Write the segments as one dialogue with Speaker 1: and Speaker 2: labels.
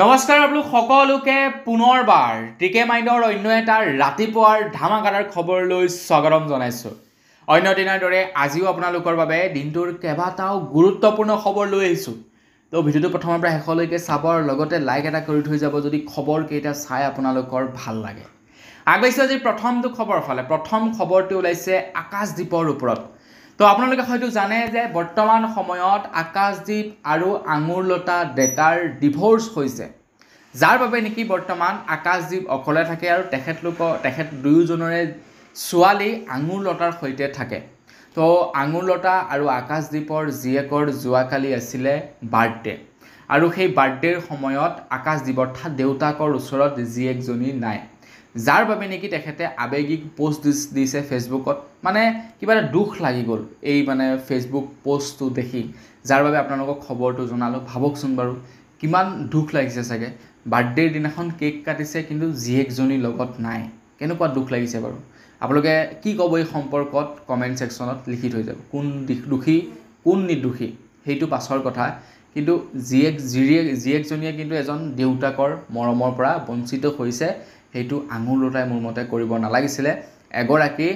Speaker 1: নমস্কাৰ আপোনালোক সকলোকে পুনৰবাৰ টিকে মাইণ্ডৰ অন্য এটা ৰাতিপুৱাৰ ধামাকাদাৰ খবৰলৈ স্বাগতম জনাইছোঁ। অন্য দিনৰ দৰে আজিও আপোনালোকৰ বাবে দিনটোৰ কেইবাটাও গুৰুত্বপূৰ্ণ খবৰ লৈ আহিছোঁ। তো ভিডিঅ'টো প্ৰথমৰ পৰা শেষলৈকে চাব আৰু লগতে লাইক এটা কৰি থৈ যাব যদি খবৰকেইটা চাই আপোনালোকৰ ভাল লাগে। আগবাঢ়িছোঁ আজি প্ৰথমটো খবৰ ফালে। প্ৰথম খবৰটো ওলাইছে আকাশদ্বীপৰ ওপৰত। তো আপোনালোকে হয়তো জানে যে বৰ্তমান সময়ত আকাশদ্বীপ আৰু আঙুৰলতা ডেকাৰ ডিভোৰ্চ হৈছে, যাৰ বাবে নেকি বৰ্তমান আকাশদ্বীপ অকলে থাকে আৰু তেখেত দুয়োজনৰে ছোৱালী আঙুৰলতাৰ সৈতে থাকে। তো আঙুৰলতা আৰু আকাশদ্বীপৰ জীয়েকৰ যোৱাকালি আছিলে বাৰ্থডে, আৰু সেই বাৰ্থডেৰ সময়ত আকাশদ্বীপ অৰ্থাৎ দেউতাকৰ ওচৰত জীয়েকজনী নাই, যাৰ বাবে নেকি তেখেতে আৱেগিক পোষ্ট দিছে ফেচবুকত। মানে কিবা এটা দুখ লাগি গ'ল এই ফেচবুক পোষ্টটো দেখি, যাৰ বাবে আপোনালোকক খবৰটো জনালোঁ। ভাবকচোন বাৰু কিমান দুখ লাগিছে চাগে। বাৰ্থডেৰ দিনাখন কেক কাটিছে কিন্তু জীয়েকজনীৰ লগত নাই, কেনেকুৱা দুখ লাগিছে বাৰু। আপোনালোকে কি ক'ব এই সম্পৰ্কত কমেণ্ট ছেকশ্যনত লিখি থৈ যাব। কোন দোষী কোন নিৰ্দোষী সেইটো পাছৰ কথা, কিন্তু জীয়েকজনীয়ে কিন্তু এজন দেউতাকৰ মৰমৰ পৰা বঞ্চিত হৈছে। সেইটো আঙুৰলতাই মোৰ মতে কৰিব নালাগিছিলে এগৰাকী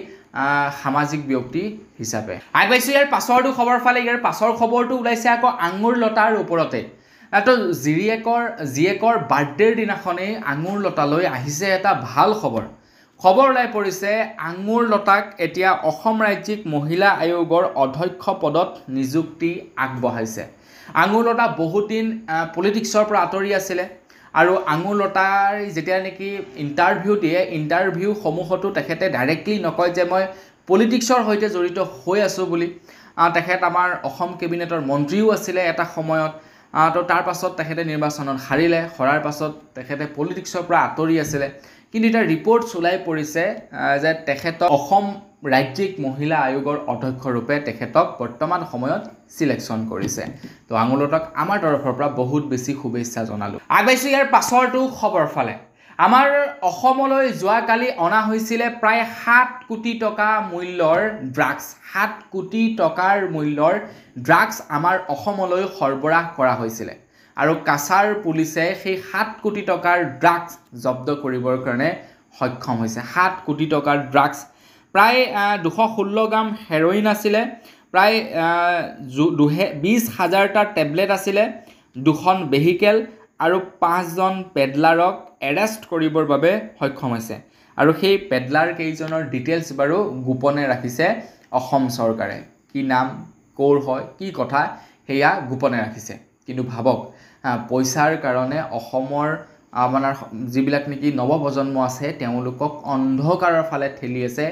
Speaker 1: সামাজিক ব্যক্তি হিচাপে। আগবাঢ়িছোঁ ইয়াৰ পাছৰটো খবৰ ফালে। ইয়াৰ পাছৰ খবৰটো ওলাইছে আকৌ আঙুৰলতাৰ ওপৰতে। তো জীয়েকৰ বাৰ্থডেৰ দিনাখনেই আঙুৰলতালৈ আহিছে এটা ভাল খবৰ ওলাই পৰিছে। আঙুৰলতাক এতিয়া অসম ৰাজ্যিক মহিলা আয়োগৰ অধ্যক্ষ পদত নিযুক্তি আগবঢ়াইছে। আঙুৰলতা বহুত দিন পলিটিক্সৰ পৰা আঁতৰি আছিলে, আৰু আঙুৰলতাৰ যেতিয়া নেকি ইণ্টাৰভিউ দিয়ে, ইণ্টাৰভিউসমূহতো তেখেতে ডাইৰেক্টলি নকয় যে মই পলিটিক্সৰ সৈতে জড়িত হৈ আছোঁ বুলি। তেখেত আমাৰ অসম কেবিনেটৰ মন্ত্ৰীও আছিলে এটা সময়ত। তো তাৰ পাছত তেখেতে নিৰ্বাচনত হৰাৰ পাছত তেখেতে পলিটিক্সৰ পৰা আঁতৰি আছিলে। কিন্তু এতিয়া ৰিপৰ্টছ ওলাই পৰিছে যে তেখেতক অসম ৰাজ্যিক মহিলা আয়োগৰ অধ্যক্ষৰূপে তেখেতক বৰ্তমান সময়ত চিলেকশ্যন কৰিছে। তো আঙুৰলতাক আমাৰ তৰফৰ পৰা বহুত বেছি শুভেচ্ছা জনালোঁ। আগবাঢ়িছোঁ ইয়াৰ পাছৰটো খবৰ ফালে। আমাৰ অসমলৈ যোৱাকালি অনা হৈছিলে প্ৰায় 7 কোটি টকা মূল্যৰ ড্ৰাগছ। 7 কোটি টকাৰ মূল্যৰ ড্ৰাগছ আমাৰ অসমলৈ সৰবৰাহ কৰা হৈছিলে, আৰু কাছাৰ পুলিচে সেই 7 কোটি টকাৰ ড্ৰাগছ জব্দ কৰিবৰ কাৰণে সক্ষম হৈছে। 7 কোটি টকাৰ ড্ৰাগছ, প্ৰায় 216 গ্ৰাম হেৰইন আছিলে, প্ৰায় 20,000টা টেবলেট আছিলে, 2খন ভেহিকেল আৰু 5জন পেডলাৰক এৰেষ্ট কৰিবৰ বাবে সক্ষম হৈছে। আৰু সেই পেডলাৰ কেইজনৰ ডিটেইলছ বাৰু গোপনে ৰাখিছে অসম চৰকাৰে। কি নাম, ক'ৰ হয়, কি কথা সেয়া গোপনে ৰাখিছে। কিন্তু ভাবক, পইচাৰ কাৰণে অসমৰ যিবিলাক নেকি নৱপ্ৰজন্ম আছে তেওঁলোকক অন্ধকাৰৰ ফালে ঠেলি আছে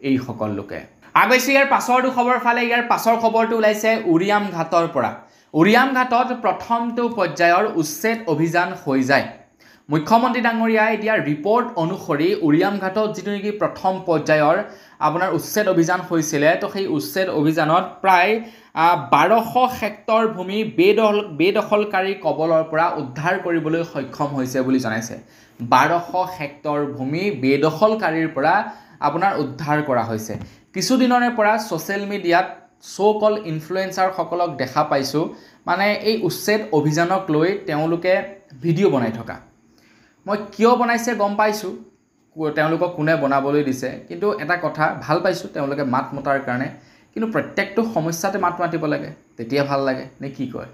Speaker 1: এইসকল লোকে। আগবাঢ়িছোঁ ইয়াৰ পাছৰটো খবৰ ফালে। ইয়াৰ পাছৰ খবৰটো ওলাইছে উৰিয়াম ঘাটৰ পৰা। উৰিয়াম ঘাটত প্ৰথমটো পৰ্যায়ৰ উচ্ছেদ অভিযান হৈ যায়। মুখ্যমন্ত্ৰী ডাঙৰীয়াই দিয়া ৰিপৰ্ট অনুসৰি উৰিয়াম ঘাটত যিটো নেকি প্ৰথম পৰ্যায়ৰ আপোনাৰ উচ্ছেদ অভিযান হৈছিলে, তো সেই উচ্ছেদ অভিযানত প্ৰায় 1200 হেক্টৰ ভূমি বেদখলকাৰী কবলৰ পৰা উদ্ধাৰ কৰিবলৈ সক্ষম হৈছে বুলি জনাইছে। 1200 হেক্টৰ ভূমি বেদখলকাৰীৰ পৰা আপোনাৰ উদ্ধাৰ কৰা হৈছে। কিছুদিনৰে পৰা ছ'চিয়েল মিডিয়াত চ' ইনফ্লুৱেঞ্চাৰসকলক দেখা পাইছোঁ, এই উচ্ছেদ অভিযানক লৈ তেওঁলোকে ভিডিঅ' বনাই থকা। মই কিয় বনাইছে গম পাইছোঁ, তেওঁলোকক কোনে বনাবলৈ দিছে, কিন্তু এটা কথা ভাল পাইছোঁ তেওঁলোকে মাত মতাৰ কাৰণে। কিন্তু প্ৰত্যেকটো সমস্যাতে মাত মাতিব লাগে, তেতিয়া ভাল লাগে নে কি কয়।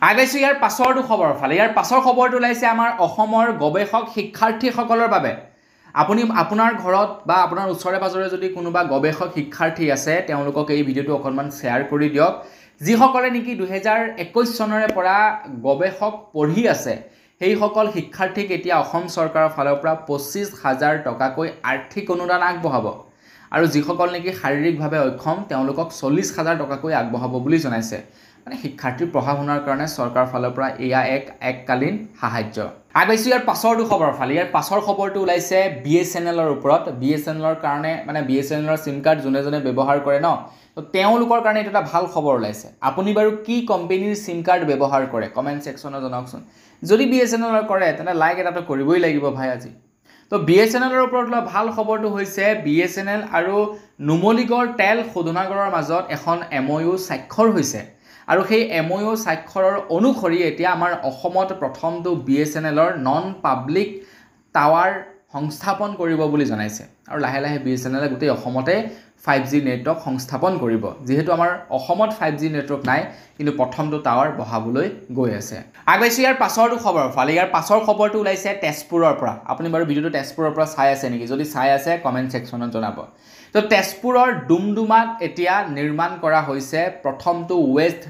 Speaker 1: আগবাঢ়িছোঁ ইয়াৰ পাছৰটো খবৰ ফালে। ইয়াৰ পাছৰ খবৰটো ওলাইছে আমাৰ অসমৰ গৱেষক শিক্ষাৰ্থীসকলৰ বাবে। আপোনাৰ ঘৰত বা আপোনাৰ ওচৰে পাজৰে যদি কোনোবা গৱেষক শিক্ষাৰ্থী আছে, তেওঁলোকক এই ভিডিঅ'টো অকণমান শ্বেয়াৰ কৰি দিয়ক। যিসকলে নেকি 2021 চনৰে পৰা গৱেষক পঢ়ি আছে, সেইসকল শিক্ষাৰ্থীক এতিয়া অসম চৰকাৰৰ ফালৰ পৰা 25,000 টকাকৈ আৰ্থিক অনুদান আগবঢ়াব, আৰু যিসকল নেকি শাৰীৰিকভাৱে অক্ষম তেওঁলোকক 40,000 টকাকৈ আগবঢ়াব বুলি জনাইছে। শিক্ষাৰ্থীৰ পঢ়া শুনাৰ কাৰণে চৰকাৰৰ ফালৰ পৰা এয়া এককালীন সাহায্য। আগবাঢ়িছোঁ ইয়াৰ পাছৰটো খবৰ ফালে। ইয়াৰ পাছৰ খবৰটো ওলাইছে BSNLৰ ওপৰত। BSNLৰ কাৰণে BSNLৰ চিম কাৰ্ড যোনে ব্যৱহাৰ কৰে ন, তো তেওঁলোকৰ কাৰণে এইটো এটা ভাল খবৰ ওলাইছে। আপুনি বাৰু কি কোম্পানীৰ চিম কাৰ্ড ব্যৱহাৰ কৰে কমেণ্ট ছেকশ্যনত জনাওকচোন। যদি BSNLৰ কৰে তেনে লাইক এটাটো কৰিবই লাগিব ভাই আজি। তো BSNLৰ ওপৰত লোৱা ভাল খবৰটো হৈছে BSNL আৰু নুমলীগড় তেল শোধনাগাৰৰ মাজত এখন MOU স্বাক্ষৰ হৈছে। আৰু সেই MOU স্বাক্ষৰৰ অনুসৰি এতিয়া আমাৰ অসমত প্ৰথমটো BSNLৰ নন পাব্লিক টাৱাৰ সংস্থাপন কৰিব বুলি জনাইছে আৰু লাহে লাহে BSNLে গোটেই অসমতে 5G নেটৱৰ্ক সংস্থাপন কৰিব যেহেতু আমাৰ অসমত 5G নেটৱৰ্ক নাই কিন্তু প্ৰথমটো টাৱাৰ বহাবলৈ গৈ আছে আগবাইছো ইয়াৰ পাছৰটো খবৰ ফালে ইয়াৰ পাছৰ খবৰটো ওলাইছে তেজপুৰৰ পৰা আপুনি বাৰু ভিডিওটো তেজপুৰৰ পৰা চাই আছে নেকি যদি চাই আছে কমেন্ট সেকশনত জনাব তো তেজপুৰৰ ডুমডুমাত এতিয়া নিৰ্মাণ কৰা হৈছে প্ৰথমটো ওয়েষ্ট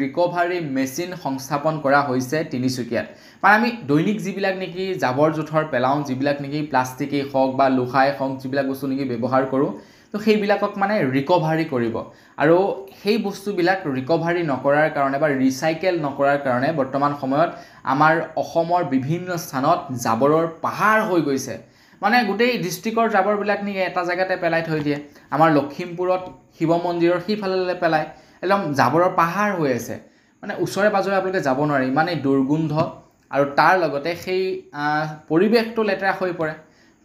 Speaker 1: ৰিকভাৰী মেচিন সংস্থাপন কৰা হৈছে তিনিচুকীয়াত মানে আমি দৈনিক যিবিলাক নেকি জাবৰ জোথৰ পেলাওঁ যিবিলাক নেকি প্লাষ্টিকেই হওক বা লোহাই হওক যিবিলাক বস্তু নেকি ব্যৱহাৰ কৰোঁ তো সেইবিলাকক মানে ৰিকভাৰী কৰিব আৰু সেই বস্তুবিলাক ৰিকভাৰী নকৰাৰ কাৰণে বা ৰিচাইকেল নকৰাৰ কাৰণে বৰ্তমান সময়ত আমাৰ অসমৰ বিভিন্ন স্থানত জাবৰৰ পাহাৰ হৈ গৈছে মানে গোটেই ডিস্ট্ৰিক্টৰ জাবৰবিলাক নেকি এটা জায়গাতে পেলাই থৈ দিয়ে আমাৰ লখিমপুৰত শিৱ মন্দিৰৰ সিফালে পেলাই একদম জাবৰৰ পাহাৰ হৈ আছে মানে ওচৰে পাজৰে আপোনালোকে যাব নোৱাৰে ইমানেই দুৰ্গন্ধ আৰু তাৰ লগতে সেই পৰিৱেশটো লেতেৰা হৈ পৰে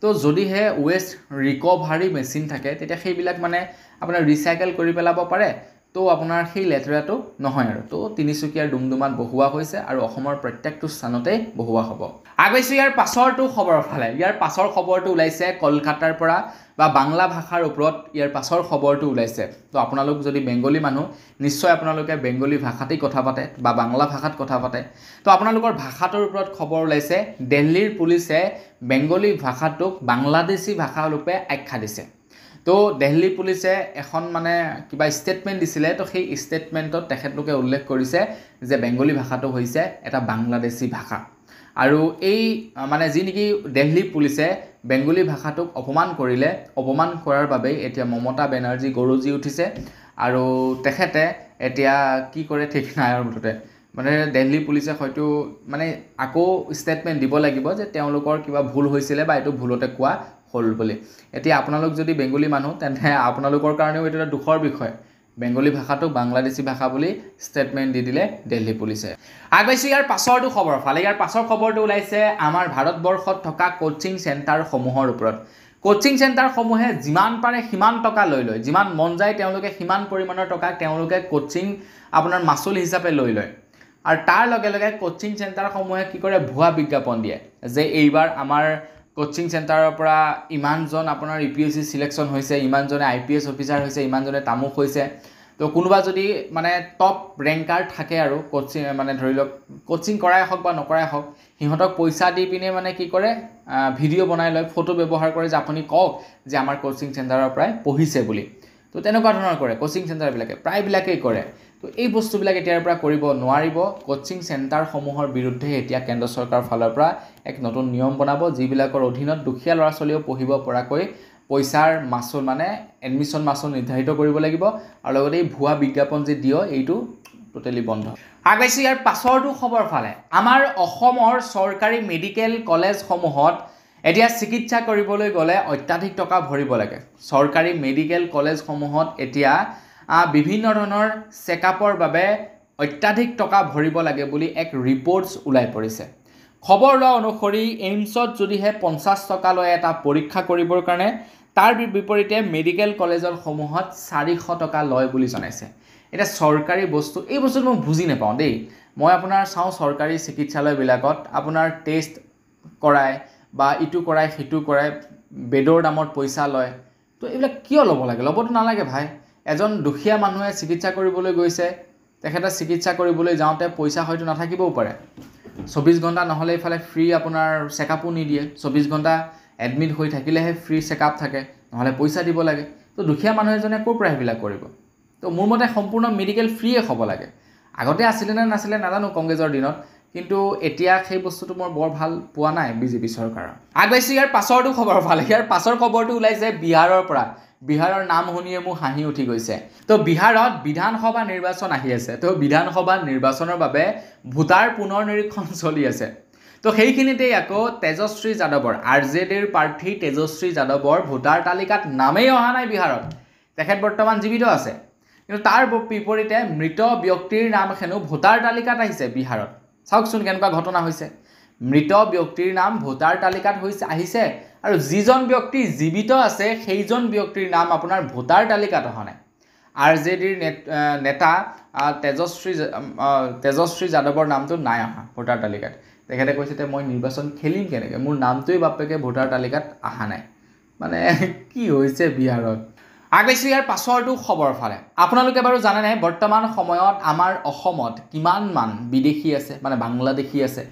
Speaker 1: তো যদিহে ওয়েষ্ট ৰিকভাৰী মেচিন থাকে তেতিয়া সেইবিলাক মানে আপোনাৰ ৰিচাইকেল কৰি পেলাব পাৰে তো আপোনাৰ সেই লেতেৰাটো নহয় আৰু তো তিনিচুকীয়াৰ ডুমডুমাত বহুৱা হৈছে আৰু অসমৰ প্ৰত্যেকটো স্থানতে বহুৱা হ'ব আগবাইছো ইয়াৰ পাছৰটো খবৰ ফালে ইয়াৰ পাছৰ খবৰটো ওলাইছে কলকাতাৰ পৰা বা বাংলা ভাষাৰ ওপৰত ইয়াৰ পাছৰ খবৰটো ওলাইছে তো আপোনালোক যদি বেংগলী মানুহ নিশ্চয় আপোনালোকে বেংগলী ভাষাতেই কথা পাতে বা বাংলা ভাষাত কথা পাতে তো আপোনালোকৰ ভাষাটোৰ ওপৰত খবৰ ওলাইছে দিল্লীৰ পুলিচে বেংগলী ভাষাটোক বাংলাদেশী ভাষা ৰূপে আখ্যা দিছে তো দিল্লী পুলিচে এখন মানে কিবা ষ্টেটমেন্ট দিছিলে তো সেই ষ্টেটমেন্টত তেখেতলোকে উল্লেখ কৰিছে যে বেংগলী ভাষাটো হৈছে এটা বাংলাদেশী ভাষা আৰু এই মানে যি নেকি দিল্লী পুলিচে বেংগলী ভাষাটোক অপমান কৰিলে অপমান কৰাৰ বাবে এতিয়া মমতা বেনাৰ্জী গৰুজি উঠিছে আৰু তেখেতে এতিয়া কি কৰে ঠিক নাই আৰু মুঠতে মানে দিল্লী পুলিচে হয়তো মানে আকৌ ষ্টেটমেন্ট দিব লাগিব যে তেওঁলোকৰ কিবা ভুল হৈছিলে বা এটো ভুলতে কোৱা হল বুলি এতিয়া আপোনালোক যদি বেংগলী মানুহ তেন্তে আপোনালোকৰ কাৰণেও এটা দুখৰ বিষয় বেংগলী ভাষাটোক বাংলাদেশী ভাষা বুলি ষ্টেটমেন্ট দি দিলে দিল্লী পুলিচে আগবাইছো ইয়াৰ পাছৰটো খবৰ ফালে ইয়াৰ পাছৰ খবৰটো ওলাইছে আমাৰ ভাৰতবৰ্ষত থকা কোচিং চেণ্টাৰ সমূহৰ ওপৰত কোচিং চেণ্টাৰ সমূহে যিমান পাৰে সিমান টকা লৈ যিমান মন যায় তেওঁলোকে সিমান পৰিমাণৰ টকা তেওঁলোকে কোচিং আপোনাৰ মাসুল হিচাপে লৈ আৰু তাৰ লগে লগে কোচিং চেণ্টাৰ সমূহে কি কৰে ভুৱা বিজ্ঞাপন দিয়ে যে এইবাৰ আমাৰ কোচিং চেণ্টাৰৰ পৰা ইমানজন আপোনাৰ UPSC সিলেকশন হৈছে ইমানজনে IPS অফিচাৰ হৈছে ইমানজনে তামুক হৈছে তো কোনোবা যদি মানে টপ ৰেংকাৰ থাকে আৰু কোচিং মানে ধৰি লওক কোচিং কৰাই হওক বা নকৰাই হওক হিহঁতক পইচা দি পিনে মানে কি কৰে ভিডিও বনাই লয় ফটো ব্যৱহাৰ কৰে যে আপুনি কওক যে আমাৰ কোচিং চেণ্টাৰৰ পৰা পঢ়িছে বুলি তো তেনেকুৱা ধৰণৰ কৰে কোচিং চেণ্টাৰ বিলাকে প্ৰায়বিলাকেই কৰে তো এই বস্তুবিলাক এতিয়াৰ পৰা কৰিব নোৱাৰিব কোচিং চেণ্টাৰ সমূহৰ বিৰুদ্ধে এতিয়া কেন্দ্ৰ চৰকাৰৰ ফালৰ পৰা এক নতুন নিয়ম বনাব যিবিলাকৰ অধীনত দুখীয়া ল'ৰা ছোৱালীও পঢ়িব পৰাকৈ পইচাৰ মাসুল মানে এডমিশন মাসুল নিৰ্ধাৰিত কৰিব লাগিব আৰু লগতে এই ভুৱা বিজ্ঞাপন যে দিও এইটো টোটালি বন্ধ আগবাইছো ইয়াৰ পাছৰটো খবৰ ফালে আমাৰ অসমৰ চৰকাৰী মেডিকেল কলেজ সমূহত এতিয়া চিকিৎসা কৰিবলৈ গলে অত্যাধিক টকা ভৰিব লাগে চৰকাৰী মেডিকেল কলেজ সমূহত এতিয়া বিভিন্ন ধৰণৰ চেকআপৰ বাবে অত্যাধিক টকা ভৰিব লাগে বুলি এক ৰিপৰ্টছ ওলাই পৰিছে খবৰ লোৱা অনুসৰি এইমছত যদিহে 50 টকা লয় এটা পৰীক্ষা কৰিবৰ কাৰণে তাৰ বিপৰীতে মেডিকেল কলেজৰ সমূহত 400 টকা লয় বুলি জনাইছে এটা চৰকাৰী বস্তু এই বস্তুটো মই বুজি নাপাওঁ দেই মই আপোনাৰ চাও চৰকাৰী চিকিৎসালয় বিলাকত আপোনাৰ টেষ্ট কৰায় বা ইটো কৰায় হিটো কৰায় বেডৰ দামত পইচা লয় তো এইবিলাক কিয় ল'ব লাগে ল'বতো নালাগে ভাই এজন দুখীয়া মানুহে চিকিৎসা কৰিবলৈ গৈছে তেখেতে চিকিৎসা কৰিবলৈ যাওঁতে পইচা হয়তো নাথাকিবও পাৰে 24 ঘণ্টা নহলে ইফালে ফ্ৰী আপোনাৰ চেকআপও নিদিয়ে 24 ঘণ্টা এডমিট হৈ থাকিলেহে ফ্ৰী চেকআপ থাকে নহলে পইচা দিব লাগে তো দুখীয়া মানুহ এজনে কোৰ পৰা হেবিলাক কৰিব তো মোৰ মতে সম্পূৰ্ণ মেডিকেল ফ্ৰীয়ে হ'ব লাগে আগতে আছিল নে নাছিল নাজানো কংগ্ৰেছৰ দিনত কিন্তু এতিয়া সেই বস্তুটো মোৰ বৰ ভাল পোৱা নাই বিজেপি চৰকাৰৰ আগবাইছো ইয়াৰ পাছৰটো খবৰ ফালে ইয়াৰ পাছৰ খবৰটো ওলাইছে বিহাৰৰ পৰা বিহাৰৰ নাম শুনিয়ে মোৰ হাঁহি উঠি গৈছে তো বিহাৰত বিধানসভা নিৰ্বাচন আহি আছে তো বিধানসভা নিৰ্বাচনৰ বাবে ভোটাৰ পুনৰ নিৰীক্ষণ চলি আছে তো সেইখিনিতে আকৌ তেজশ্ৰী যাদৱৰ RJDৰ প্ৰাৰ্থী তেজশ্ৰী যাদৱৰ ভোটাৰ তালিকাত নামেই অহা নাই বিহাৰত তেখেত বৰ্তমান জীৱিত আছে কিন্তু তাৰ বিপৰীতে মৃত ব্যক্তিৰ নাম হেনো ভোটাৰ তালিকাত আহিছে বিহাৰত চাওকচোন কেনেকুৱা ঘটনা হৈছে মৃত ব্যক্তিৰ নাম ভোটাৰ তালিকাত আহিছে আৰু যিজন ব্যক্তি জীৱিত আছে সেইজন ব্যক্তিৰ নাম আপোনাৰ ভোটাৰ তালিকাত অহা নাই RJDৰ নেতা তেজশ্ৰী যাদৱৰ নামটো নাই অহা ভোটাৰ তালিকাত তেখেতে কৈছে যে মই নিৰ্বাচন খেলিম কেনেকৈ মোৰ নামটোই বাপেকে ভোটাৰ তালিকাত অহা নাই মানে কি হৈছে বিহাৰত আগবাইছো ইয়াৰ পাছৰটো খবৰ ফালে আপোনালোকে বাৰু জানে নাই বৰ্তমান সময়ত আমাৰ অসমত কিমান মান বিদেশী আছে মানে বাংলাদেশী আছে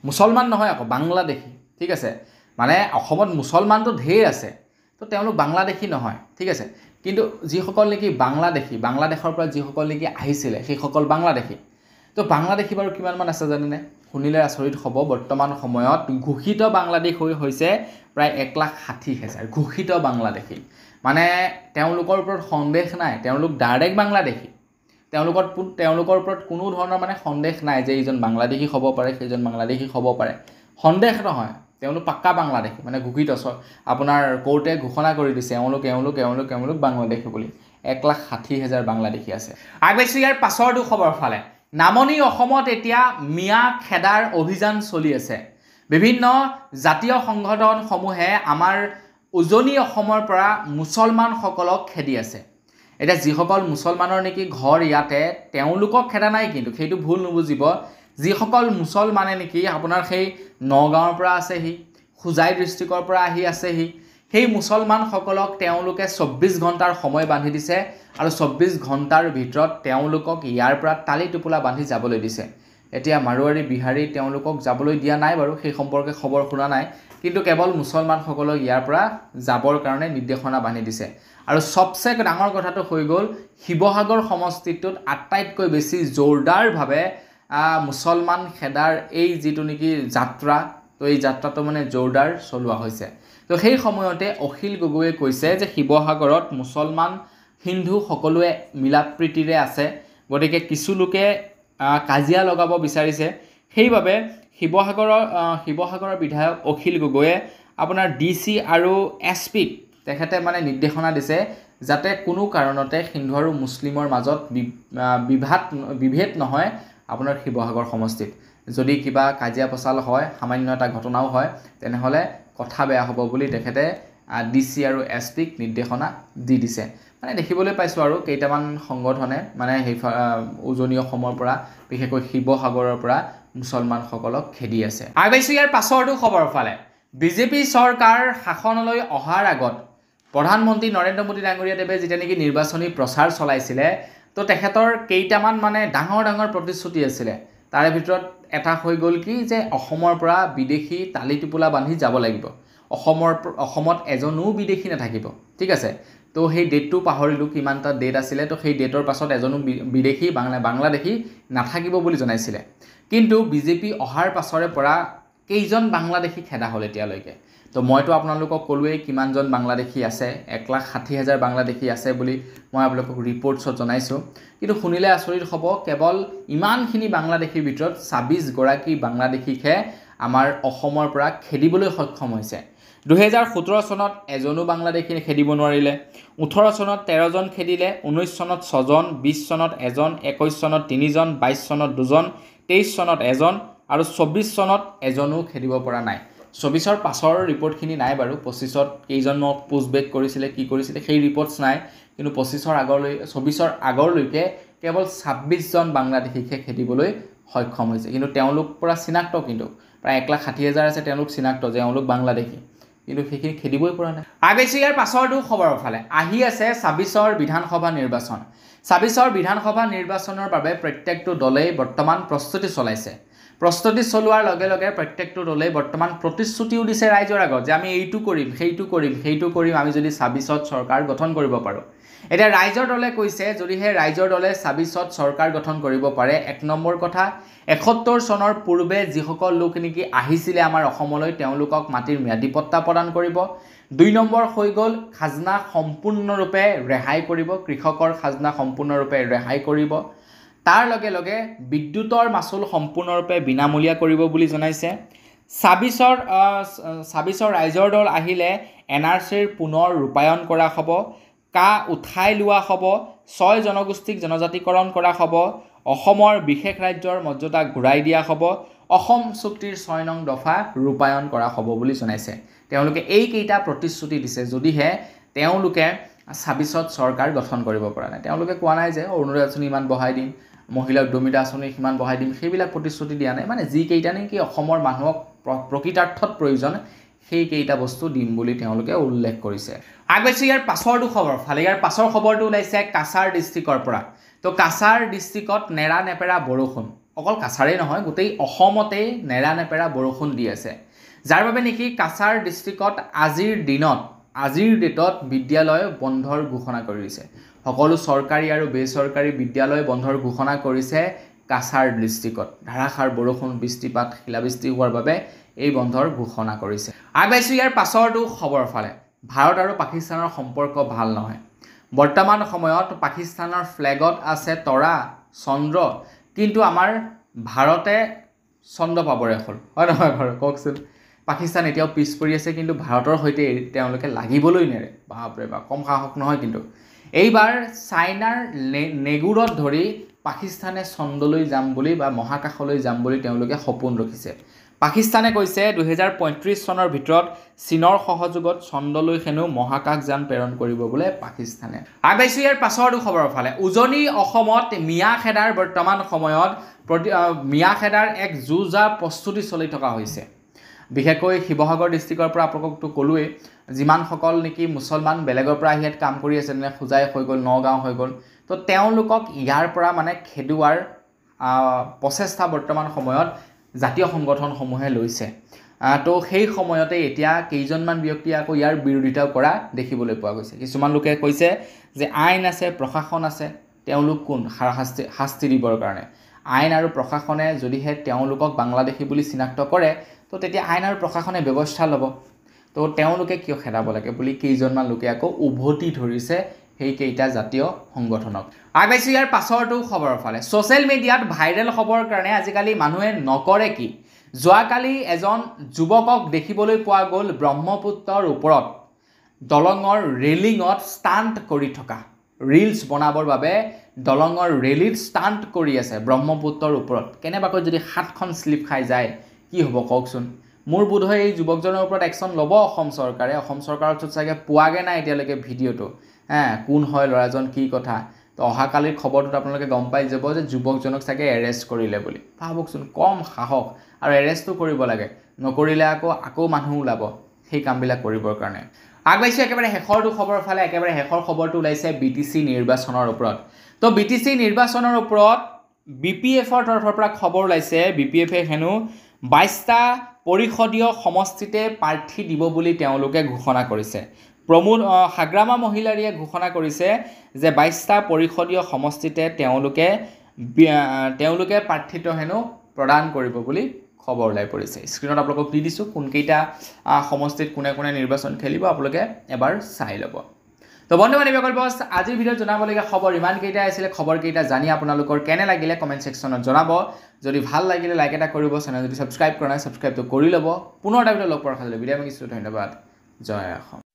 Speaker 1: মুছলমান নহয় আকৌ বাংলাদেশী ঠিক আছে মানে অসমত মুছলমানটো ঢেৰ আছে তো তেওঁলোক বাংলাদেশী নহয় ঠিক আছে কিন্তু যিসকল নেকি বাংলাদেশৰ পৰা যিসকল নেকি আহিছিলে সেইসকল বাংলাদেশী তো বাংলাদেশী বাৰু কিমান মান আছে জানেনে শুনিলে আচৰিত হ'ব বৰ্তমান সময়ত ঘোষিত বাংলাদেশ হৈছে প্ৰায় 1,60,000 ঘোষিত বাংলাদেশী মানে তেওঁলোকৰ ওপৰত সন্দেহ নাই তেওঁলোক ডাইৰেক্ট বাংলাদেশী তেওঁলোকৰ ওপৰত কোনো ধৰণৰ মানে সন্দেহ নাই যে এইজন বাংলাদেশী হ'ব পাৰে সেইজন বাংলাদেশী হ'ব পাৰে সন্দেহ নহয় তেওঁলোক পাক্কা বাংলাদেশী মানে ঘোষিত আপোনাৰ কোৰ্টে ঘোষণা কৰি দিছে এওঁলোক বাংলাদেশী বুলি 1,60,000 বাংলাদেশী আছে আগবাইছো ইয়াৰ পাছৰটো খবৰ ফালে নামনি অসমত এতিয়া মিয়া খেদাৰ অভিযান চলি আছে বিভিন্ন জাতীয় সংগঠনসমূহে আমাৰ উজনি অসমৰ পৰা মুছলমানসকলক খেদি আছে এটা যিসকল মুছলমানৰ নেকি ঘৰ ইয়াতে তেওঁলোকক খেদা নাই কিন্তু সেইটো ভুল নুবুজিব যিসকল মুছলমানে নেকি আপোনাৰ সেই নগাঁৱৰ পৰা আছেহি খুজাই ডিষ্ট্ৰিক্টৰ পৰা আহি আছেহি সেই মুছলমানসকলক তেওঁলোকে 24 ঘণ্টাৰ সময় বান্ধি দিছে আৰু 24 ঘণ্টাৰ ভিতৰত তেওঁলোকক ইয়াৰ পৰা টালি টোপোলা বান্ধি যাবলৈ দিছে এতিয়া মাৰোৱাৰী বিহাৰী তেওঁলোকক যাবলৈ দিয়া নাই বাৰু সেই সম্পৰ্কে খবৰ শুনা নাই কিন্তু কেৱল মুছলমানসকলক ইয়াৰ পৰা যাবৰ কাৰণে নিৰ্দেশনা বান্ধি দিছে আৰু সবচে ডাঙৰ কথাটো হৈ গ'ল শিৱসাগৰ সমষ্টিটোত আটাইতকৈ বেছি জোৰদাৰভাৱে মুছলমান খেদাৰ এই যিটো নেকি যাত্ৰা তো এই যাত্ৰাটো মানে জোৰদাৰ চলোৱা হৈছে তো সেই সময়তে অখিল গগৈয়ে কৈছে যে শিৱসাগৰত মুছলমান হিন্দু সকলোৱে মিলা প্ৰীতিৰে আছে গতিকে কিছু লোকে কাজিয়া লগাব বিচাৰিছে সেইবাবে শিৱসাগৰৰ বিধায়ক অখিল গগৈয়ে আপোনাৰ DC আৰু SP তেখেতে মানে নিৰ্দেশনা দিছে যাতে কোনো কাৰণতে হিন্দু আৰু মুছলিমৰ মাজত বিভেদ নহয় আপোনাৰ শিৱসাগৰ সমষ্টিত যদি কিবা কাজিয়া পচাল হয় সামান্য এটা ঘটনাও হয় তেনেহলে কথা বেয়া হ'ব বুলি তেখেতে DC আৰু SP নিৰ্দেশনা দি দিছে মানে দেখিবলৈ পাইছো আৰু কেইটামান সংগঠনে মানে উজনি অসমৰ পৰা বিশেষকৈ শিৱসাগৰৰ পৰা মুছলমানসকলক খেদি আছে আগবাইছো ইয়াৰ পাছৰটো খবৰ ফালে বিজেপি চৰকাৰ শাসনলৈ অহাৰ আগত প্ৰধানমন্ত্ৰী নৰেন্দ্ৰ মোদী ডাঙৰীয়াদেৱে যেতিয়া নেকি নিৰ্বাচনী প্ৰচাৰ চলাইছিলে তো তেখেতৰ কেইটামান মানে ডাঙৰ প্ৰতিশ্ৰুতি আছিলে তাৰে ভিতৰত এটা হৈ গ'ল কি যে অসমৰ পৰা বিদেশী টালি টোপোলা বান্ধি যাব লাগিব অসমত এজনো বিদেশী নাথাকিব ঠিক আছে তো সেই ডেটটো পাহৰিলোঁ কিমানটা ডেট আছিলে তো সেই ডেটৰ পাছত এজনো বিদেশী বাংলাদেশী নাথাকিব বুলি জনাইছিলে কিন্তু বিজেপি অহাৰ পাছৰে পৰা কেইজন বাংলাদেশী খেদা হ'ল এতিয়ালৈকে তো মইতো আপোনালোকক ক'লোৱেই কিমানজন বাংলাদেশী আছে 1,60,000 বাংলাদেশী আছে বুলি মই আপোনালোকক ৰিপৰ্টছত জনাইছোঁ কিন্তু শুনিলে আচৰিত হ'ব কেৱল ইমানখিনি বাংলাদেশীৰ ভিতৰত 26 গৰাকী বাংলাদেশীকহে আমাৰ অসমৰ পৰা খেদিবলৈ সক্ষম হৈছে 2017 চনত এজনো বাংলাদেশী খেদিব নোৱাৰিলে 18 চনত 13 জন খেদিলে 19 চনত 6 জন 20 চনত এজন 21 চনত 3 জন 22 চনত 2 জন 23 চনত এজন আৰু 24 চনত এজনো খেদিব পৰা নাই 24ৰ পাছৰ ৰিপৰ্টখিনি নাই বাৰু 25ত কেইজনক পুছবেক কৰিছিলে কি কৰিছিলে সেই ৰিপৰ্টছ নাই কিন্তু 24ৰ আগৰলৈকে কেৱল 26 জন বাংলাদেশীকে খেদিবলৈ সক্ষম হৈছে কিন্তু তেওঁলোক পৰা চিনাক্ত কিন্তু প্ৰায় 1,60,000 আছে তেওঁলোক চিনাক্ত যে তেওঁলোক বাংলাদেশী কিন্তু সেইখিনি খেদিবই পৰা নাই আগবাইছো ইয়াৰ পাছৰটো খবৰৰ ফালে আহি আছে 26ৰ বিধানসভা নিৰ্বাচন 26ৰ বিধানসভা নিৰ্বাচনৰ বাবে প্ৰত্যেকটো দলেই বৰ্তমান প্ৰস্তুতি চলাইছে প্ৰস্তুতি চলোৱাৰ লগে লগে প্ৰত্যেকটো দলেই বৰ্তমান প্ৰতিশ্ৰুতিও দিছে ৰাইজৰ আগত যে আমি এইটো কৰিম সেইটো কৰিম আমি যদি 26ত চৰকাৰ গঠন কৰিব পাৰোঁ এতিয়া ৰাইজৰ দলে কৈছে যদিহে ৰাইজৰ দলে 26ত চৰকাৰ গঠন কৰিব পাৰে এক নম্বৰ কথা 71 চনৰ পূৰ্বে যিসকল লোক নেকি আহিছিলে আমাৰ অসমলৈ তেওঁলোকক মাটিৰ ম্যাদী পট্টা প্ৰদান কৰিব 2 নম্বৰ হৈ গ'ল খাজনা সম্পূৰ্ণৰূপে ৰেহাই কৰিব কৃষকৰ খাজনা সম্পূৰ্ণৰূপে ৰেহাই কৰিব তাৰ লগে লগে বিদ্যুতৰ মাচুল সম্পূৰ্ণৰূপে বিনামূলীয়া কৰিব বুলি জনাইছে 26ৰ ৰাইজৰ দল আহিলে NRCৰ পুনৰ ৰূপায়ণ কৰা হ'ব কা উঠাই লোৱা হ'ব 6 জনগোষ্ঠীক জনজাতিকৰণ কৰা হ'ব অসমৰ বিশেষ ৰাজ্যৰ মৰ্যাদা ঘূৰাই দিয়া হ'ব অসম চুক্তিৰ 6 নং দফা ৰূপায়ণ কৰা হ'ব বুলি জনাইছে তেওঁলোকে এই কেইটা প্ৰতিশ্ৰুতি দিছে যদিহে তেওঁলোকে 26ত চৰকাৰ গঠন কৰিব পৰা নাই তেওঁলোকে কোৱা নাই যে অৰুণোদয় আঁচনি ইমান বঢ়াই দিম মহিলা উদ্যমিতা আঁচনি সিমান বঢ়াই দিম সেইবিলাক প্ৰতিশ্ৰুতি দিয়া নাই মানে যিকেইটা নেকি অসমৰ মানুহক প্ৰকৃতাৰ্থত প্ৰয়োজন সেইকেইটা বস্তু দিম বুলি তেওঁলোকে উল্লেখ কৰিছে আগবাইছোঁ ইয়াৰ পাছৰটো খবৰ ফালে ইয়াৰ পাছৰ খবৰটো ওলাইছে কাছাৰ ডিষ্ট্ৰিক্টৰ পৰা তো কাছাৰ ডিষ্ট্ৰিক্টত নেৰা নেপেৰা বৰষুণ অকল কাছাৰেই নহয় গোটেই অসমতেই নেৰা নেপেৰা বৰষুণ দি আছে যাৰ বাবে নেকি কাছাৰ ডিষ্ট্ৰিক্টত আজিৰ ডেটত বিদ্যালয় বন্ধৰ ঘোষণা কৰিছে সকলো চৰকাৰী আৰু বেচৰকাৰী বিদ্যালয় বন্ধৰ ঘোষণা কৰিছে কাছাৰ ডিষ্ট্ৰিক্টত ধাৰাসাৰ বৰষুণ বৃষ্টিপাত শিলাবৃষ্টি হোৱাৰ বাবে এই বন্ধৰ ঘোষণা কৰিছে আগবাইছোঁ ইয়াৰ পাছৰটো খবৰ ফালে ভাৰত আৰু পাকিস্তানৰ সম্পৰ্ক ভাল নহয় বৰ্তমান সময়ত পাকিস্তানৰ ফ্লেগত আছে তৰা চন্দ্ৰ কিন্তু আমাৰ ভাৰতে চন্দ্ৰ পাবৰে হ'ল হয় নহয় বাৰু কওকচোন পাকিস্তান এতিয়াও পিছ পৰি আছে কিন্তু ভাৰতৰ সৈতে তেওঁলোকে লাগিবলৈ নেৰে বাপৰে বা কম সাহস নহয় কিন্তু এইবাৰ চাইনাৰ নেগুৰত ধৰি পাকিস্তানে চন্দ্ৰলৈ যাম বুলি বা মহাকাশলৈ যাম বুলি তেওঁলোকে সপোন ৰখিছে পাকিস্তানে কৈছে 2035 চনৰ ভিতৰত চীনৰ সহযোগত চন্দ্ৰলৈ হেনো মহাকাশযান প্ৰেৰণ কৰিব বোলে পাকিস্তানে আগবাইছোঁ ইয়াৰ পাছৰটো খবৰৰ ফালে উজনি অসমত মিয়া খেদাৰ বৰ্তমান সময়ত মিয়া খেদাৰ এক যুঁজা প্ৰস্তুতি চলি থকা হৈছে বিশেষকৈ শিৱসাগৰ ডিষ্ট্ৰিক্টৰ পৰা আপোনালোকতো ক'লোৱেই যিমানসকল নেকি মুছলমান বেলেগৰ পৰা আহি ইয়াত কাম কৰি আছে যেনে খুজাই হৈ গ'ল নগাঁও হৈ গ'ল তো তেওঁলোকক ইয়াৰ পৰা মানে খেদুৱাৰ প্ৰচেষ্টা বৰ্তমান সময়ত জাতীয় সংগঠনসমূহে লৈছে তো সেই সময়তে এতিয়া কেইজনমান ব্যক্তি আকৌ ইয়াৰ বিৰোধিতা কৰা দেখিবলৈ পোৱা গৈছে কিছুমান লোকে কৈছে যে আইন আছে প্ৰশাসন আছে তেওঁলোক কোন শাস্তি দিবৰ কাৰণে আইন আৰু প্ৰশাসনে যদিহে তেওঁলোকক বাংলাদেশী বুলি চিনাক্ত কৰে তো তেতিয়া আইন আৰু প্ৰশাসনে ব্যৱস্থা ল'ব তো তেওঁলোকে কিয় খেদাব লাগে বুলি কেইজনমান লোকে আকৌ উভতি ধৰিছে সেইকেইটা জাতীয় সংগঠনক আগবাইছোঁ ইয়াৰ পাছৰটো খবৰৰ ফালে ছ'চিয়েল মিডিয়াত ভাইৰেল খবৰৰ কাৰণে আজিকালি মানুহে নকৰে কি যোৱাকালি এজন যুৱকক দেখিবলৈ পোৱা গ'ল ব্ৰহ্মপুত্ৰৰ ওপৰত দলঙৰ ৰেলিঙত ষ্টাণ্ট কৰি থকা ৰিলছ বনাবৰ বাবে দলঙৰ ৰেলিত ষ্টাণ্ট কৰি আছে ব্ৰহ্মপুত্ৰৰ ওপৰত কেনেবাকৈ যদি হাতখন স্লিপ খাই যায় কি হ'ব কওকচোন মোৰ বোধহয় এই যুৱকজনৰ ওপৰত একশ্যন ল'ব অসম চৰকাৰৰ চাগে পোৱাগে নাই এতিয়ালৈকে ভিডিঅ'টো কোন হয় ল'ৰাজন কি কথা তো অহাকালিৰ খবৰটোত আপোনালোকে গম পাই যাব যে যুৱকজনক চাগে এৰেষ্ট কৰিলে বুলি ভাবকচোন কম সাহস আৰু এৰেষ্টটো কৰিব লাগে নকৰিলে আকৌ মানুহ ওলাব সেই কামবিলাক কৰিবৰ কাৰণে আগবাইছোঁ একেবাৰে শেষৰটো খবৰৰ ফালে একেবাৰে শেষৰ খবৰটো ওলাইছে BTC নিৰ্বাচনৰ ওপৰত তো BTC নিৰ্বাচনৰ ওপৰত BPFৰ তৰফৰ পৰা খবৰ ওলাইছে BPFে হেনো 22টা পৰিষদীয় সমষ্টিতে প্ৰাৰ্থী দিব বুলি তেওঁলোকে ঘোষণা কৰিছে হাগ্ৰামা মহিলাৰীয়ে ঘোষণা কৰিছে যে 22টা পৰিষদীয় সমষ্টিতে তেওঁলোকে প্ৰাৰ্থিত্ব হেনো প্ৰদান কৰিব বুলি খবৰ ওলাই পৰিছে স্ক্ৰীনত আপোনালোকক দি দিছোঁ কোনকেইটা সমষ্টিত কোনে কোনে নিৰ্বাচন খেলিব আপোনালোকে এবাৰ চাই ল'ব তো বন্ধু বান্ধৱীসকল বস আজিৰ ভিডিঅ'ত জনাবলগীয়া খবৰ ইমানকেইটা আছিলে খবৰকেইটা জানি আপোনালোকৰ কেনে লাগিলে কমেণ্ট ছেকশ্যনত জনাব যদি ভাল লাগিলে লাইক এটা কৰিব চেনেল যদি ছাবস্ক্ৰাইব কৰা নাই ছাবস্ক্ৰাইবটো কৰি ল'ব পুনৰ এটা ভিডিঅ' লগ পোৱাৰ খালি বিদায় মাগিছোঁ ধন্যবাদ জয় অসম